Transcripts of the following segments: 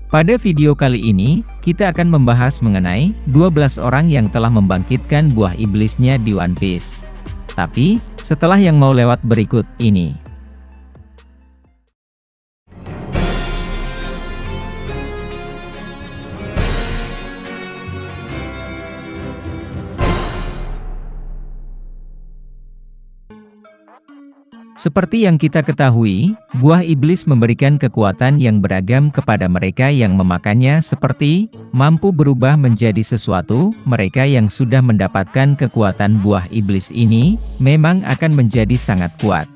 Pada video kali ini, kita akan membahas mengenai 12 orang yang telah membangkitkan buah iblisnya di One Piece. Tapi, setelah yang mau lewat berikut ini. Seperti yang kita ketahui, buah iblis memberikan kekuatan yang beragam kepada mereka yang memakannya seperti, mampu berubah menjadi sesuatu. Mereka yang sudah mendapatkan kekuatan buah iblis ini, memang akan menjadi sangat kuat.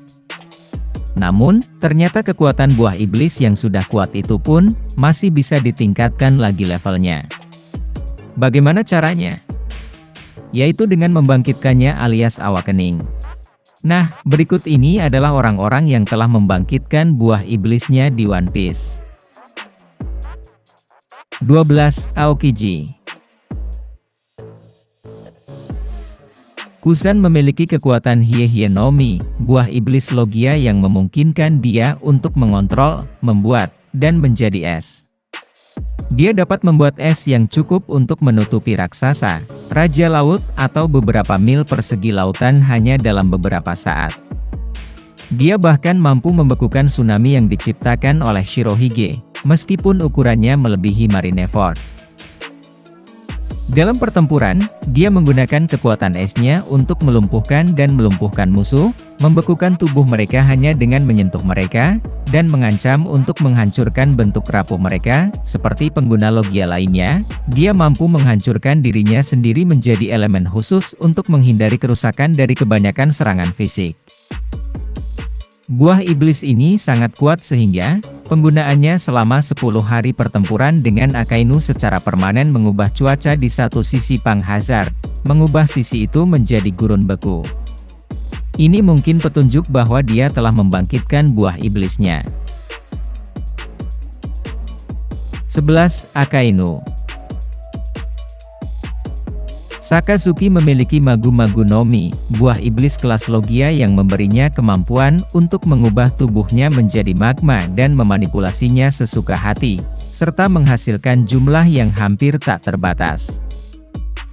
Namun, ternyata kekuatan buah iblis yang sudah kuat itu pun, masih bisa ditingkatkan lagi levelnya. Bagaimana caranya? Yaitu dengan membangkitkannya alias awakening. Nah, berikut ini adalah orang-orang yang telah membangkitkan buah iblisnya di One Piece. 12. Aokiji. Kusan memiliki kekuatan Hie-Hie no Mi, buah iblis Logia yang memungkinkan dia untuk mengontrol, membuat, dan menjadi es. Dia dapat membuat es yang cukup untuk menutupi raksasa, raja laut, atau beberapa mil persegi lautan hanya dalam beberapa saat. Dia bahkan mampu membekukan tsunami yang diciptakan oleh Shirohige, meskipun ukurannya melebihi Marineford. Dalam pertempuran, dia menggunakan kekuatan esnya untuk melumpuhkan dan melumpuhkan musuh, membekukan tubuh mereka hanya dengan menyentuh mereka, dan mengancam untuk menghancurkan bentuk rapuh mereka. Seperti pengguna Logia lainnya, dia mampu menghancurkan dirinya sendiri menjadi elemen khusus untuk menghindari kerusakan dari kebanyakan serangan fisik. Buah iblis ini sangat kuat sehingga, penggunaannya selama 10 hari pertempuran dengan Akainu secara permanen mengubah cuaca di satu sisi Pang Hazard, mengubah sisi itu menjadi gurun beku. Ini mungkin petunjuk bahwa dia telah membangkitkan buah iblisnya. 11. Akainu. Sakazuki memiliki Magu-Magu no Mi, buah iblis kelas Logia yang memberinya kemampuan untuk mengubah tubuhnya menjadi magma dan memanipulasinya sesuka hati, serta menghasilkan jumlah yang hampir tak terbatas.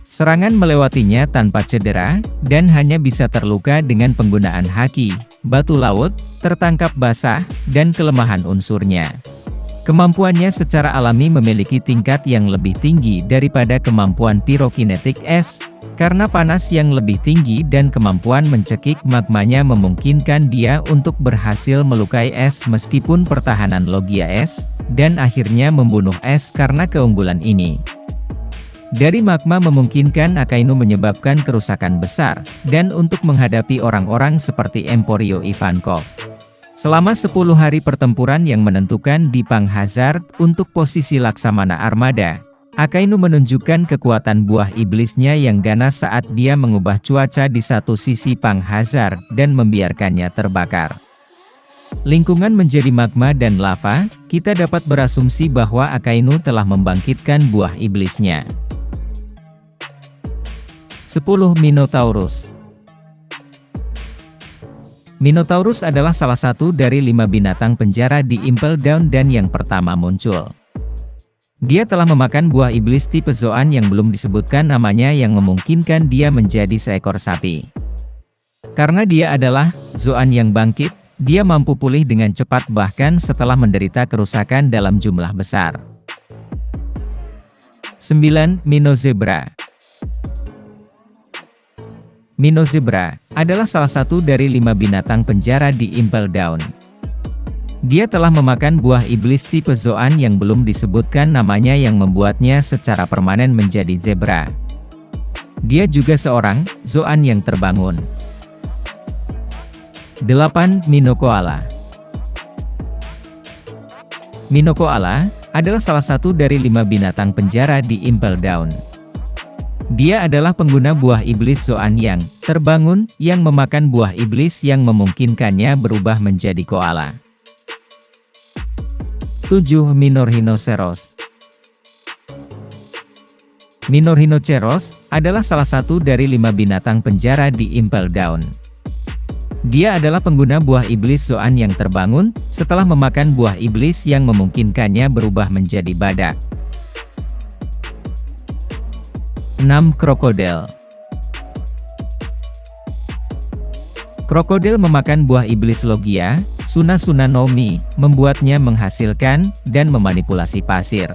Serangan melewatinya tanpa cedera, dan hanya bisa terluka dengan penggunaan haki, batu laut, tertangkap basah, dan kelemahan unsurnya. Kemampuannya secara alami memiliki tingkat yang lebih tinggi daripada kemampuan pirokinetik es, karena panas yang lebih tinggi dan kemampuan mencekik magmanya memungkinkan dia untuk berhasil melukai es meskipun pertahanan Logia es, dan akhirnya membunuh es karena keunggulan ini. Dari magma memungkinkan Akainu menyebabkan kerusakan besar, dan untuk menghadapi orang-orang seperti Emporio Ivankov. Selama 10 hari pertempuran yang menentukan di Pang Hazard untuk posisi Laksamana Armada, Akainu menunjukkan kekuatan buah iblisnya yang ganas saat dia mengubah cuaca di satu sisi Pang Hazard dan membiarkannya terbakar. Lingkungan menjadi magma dan lava, kita dapat berasumsi bahwa Akainu telah membangkitkan buah iblisnya. 10. Minotaurus. Minotaurus adalah salah satu dari 5 binatang penjara di Impel Down dan yang pertama muncul. Dia telah memakan buah iblis tipe Zoan yang belum disebutkan namanya yang memungkinkan dia menjadi seekor sapi. Karena dia adalah Zoan yang bangkit, dia mampu pulih dengan cepat bahkan setelah menderita kerusakan dalam jumlah besar. 9. Minozebra. Minozebra adalah salah satu dari 5 binatang penjara di Impel Down. Dia telah memakan buah iblis tipe Zoan yang belum disebutkan namanya yang membuatnya secara permanen menjadi zebra. Dia juga seorang Zoan yang terbangun. 8. Minokoala. Minokoala adalah salah satu dari 5 binatang penjara di Impel Down. Dia adalah pengguna buah iblis Zoan yang terbangun, yang memakan buah iblis yang memungkinkannya berubah menjadi koala. 7. Minorhinoceros. Minorhinoceros adalah salah satu dari 5 binatang penjara di Impel Down. Dia adalah pengguna buah iblis Zoan yang terbangun, setelah memakan buah iblis yang memungkinkannya berubah menjadi badak. 6. Krokodil. Krokodil memakan buah iblis Logia, Suna-Suna no Mi, membuatnya menghasilkan, dan memanipulasi pasir.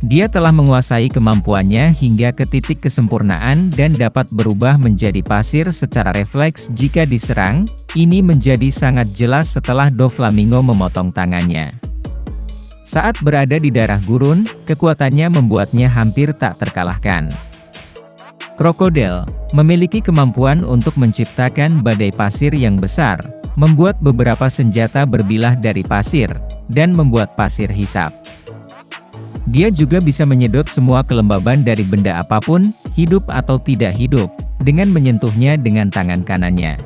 Dia telah menguasai kemampuannya hingga ke titik kesempurnaan dan dapat berubah menjadi pasir secara refleks jika diserang. Ini menjadi sangat jelas setelah Doflamingo memotong tangannya. Saat berada di daerah gurun, kekuatannya membuatnya hampir tak terkalahkan. Krokodil memiliki kemampuan untuk menciptakan badai pasir yang besar, membuat beberapa senjata berbilah dari pasir, dan membuat pasir hisap. Dia juga bisa menyedot semua kelembaban dari benda apapun, hidup atau tidak hidup, dengan menyentuhnya dengan tangan kanannya.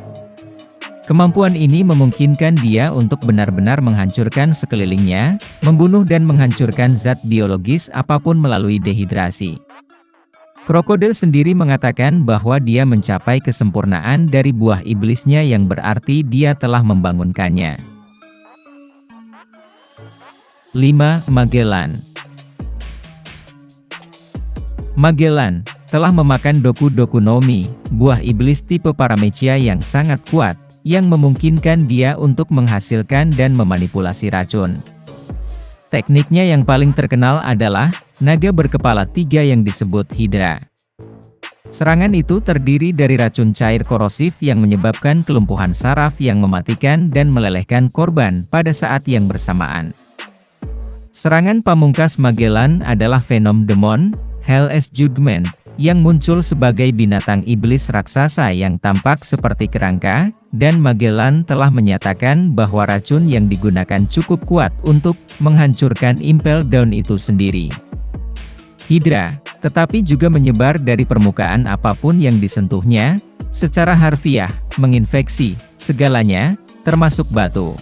Kemampuan ini memungkinkan dia untuk benar-benar menghancurkan sekelilingnya, membunuh dan menghancurkan zat biologis apapun melalui dehidrasi. Krokodil sendiri mengatakan bahwa dia mencapai kesempurnaan dari buah iblisnya yang berarti dia telah membangunkannya. 5. Magellan. Magellan telah memakan Doku-Doku no Mi, buah iblis tipe Paramecia yang sangat kuat, yang memungkinkan dia untuk menghasilkan dan memanipulasi racun. Tekniknya yang paling terkenal adalah naga berkepala 3 yang disebut Hydra. Serangan itu terdiri dari racun cair korosif yang menyebabkan kelumpuhan saraf yang mematikan dan melelehkan korban pada saat yang bersamaan. Serangan pamungkas Magellan adalah Venom Demon, Hell's Judgment, yang muncul sebagai binatang iblis raksasa yang tampak seperti kerangka, dan Magellan telah menyatakan bahwa racun yang digunakan cukup kuat untuk menghancurkan Impel Down itu sendiri. Hydra, tetapi juga menyebar dari permukaan apapun yang disentuhnya, secara harfiah, menginfeksi segalanya, termasuk batu.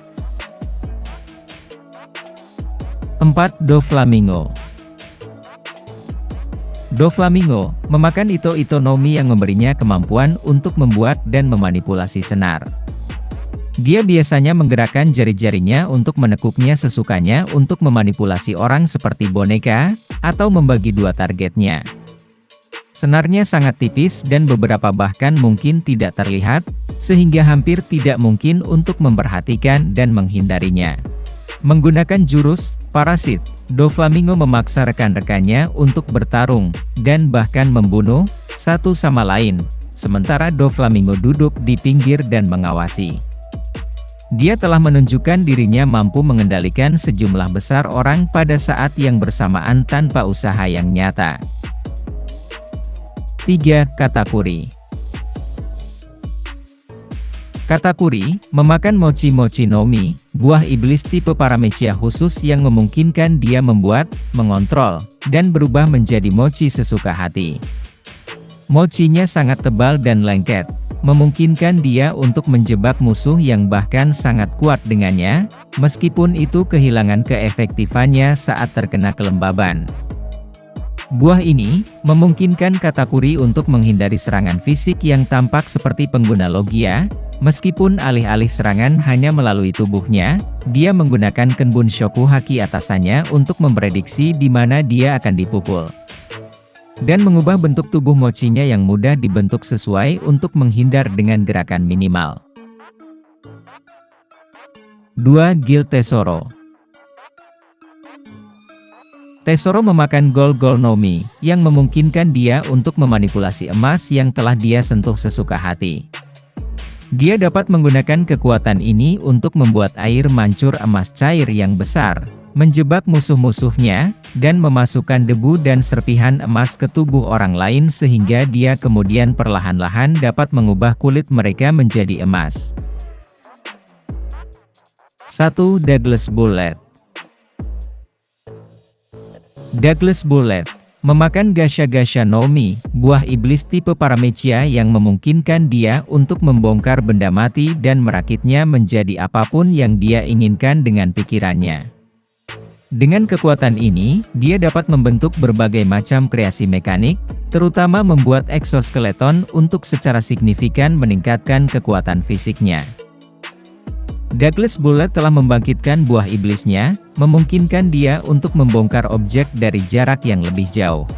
4. Doflamingo. Doflamingo memakan Ito-Ito no Mi yang memberinya kemampuan untuk membuat dan memanipulasi senar. Dia biasanya menggerakkan jari-jarinya untuk menekuknya sesukanya untuk memanipulasi orang seperti boneka, atau membagi dua targetnya. Senarnya sangat tipis dan beberapa bahkan mungkin tidak terlihat, sehingga hampir tidak mungkin untuk memperhatikan dan menghindarinya. Menggunakan jurus parasit, Doflamingo memaksa rekan-rekannya untuk bertarung, dan bahkan membunuh satu sama lain, sementara Doflamingo duduk di pinggir dan mengawasi. Dia telah menunjukkan dirinya mampu mengendalikan sejumlah besar orang pada saat yang bersamaan tanpa usaha yang nyata. 3. Katakuri. Katakuri memakan Mochi-Mochi no Mi, buah iblis tipe Paramecia khusus yang memungkinkan dia membuat, mengontrol, dan berubah menjadi mochi sesuka hati. Mochinya sangat tebal dan lengket, memungkinkan dia untuk menjebak musuh yang bahkan sangat kuat dengannya, meskipun itu kehilangan keefektifannya saat terkena kelembaban. Buah ini memungkinkan Katakuri untuk menghindari serangan fisik yang tampak seperti pengguna Logia. Meskipun alih-alih serangan hanya melalui tubuhnya, dia menggunakan Kenbun Shoku Haki atasannya untuk memprediksi di mana dia akan dipukul. Dan mengubah bentuk tubuh mochinya yang mudah dibentuk sesuai untuk menghindar dengan gerakan minimal. 2. Gil Tesoro. Tesoro memakan Gol-Gol no Mi, yang memungkinkan dia untuk memanipulasi emas yang telah dia sentuh sesuka hati. Dia dapat menggunakan kekuatan ini untuk membuat air mancur emas cair yang besar, menjebak musuh-musuhnya, dan memasukkan debu dan serpihan emas ke tubuh orang lain sehingga dia kemudian perlahan-lahan dapat mengubah kulit mereka menjadi emas. 1. Douglas Bullet. Douglas Bullet memakan Gasha-Gasha no Mi, buah iblis tipe Paramecia yang memungkinkan dia untuk membongkar benda mati dan merakitnya menjadi apapun yang dia inginkan dengan pikirannya. Dengan kekuatan ini, dia dapat membentuk berbagai macam kreasi mekanik, terutama membuat eksoskeleton untuk secara signifikan meningkatkan kekuatan fisiknya. Douglas Bullet telah membangkitkan buah iblisnya, memungkinkan dia untuk membongkar objek dari jarak yang lebih jauh.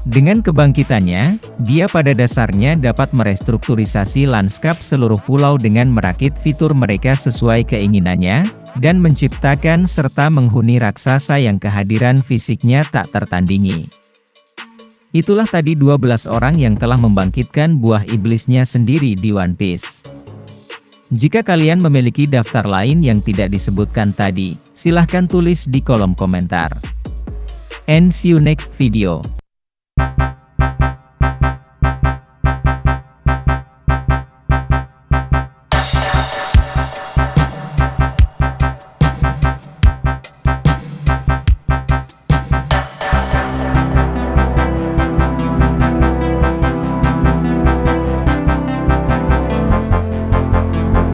Dengan kebangkitannya, dia pada dasarnya dapat merestrukturisasi lanskap seluruh pulau dengan merakit fitur mereka sesuai keinginannya, dan menciptakan serta menghuni raksasa yang kehadiran fisiknya tak tertandingi. Itulah tadi 12 orang yang telah membangkitkan buah iblisnya sendiri di One Piece. Jika kalian memiliki daftar lain yang tidak disebutkan tadi, silahkan tulis di kolom komentar. And see you next video.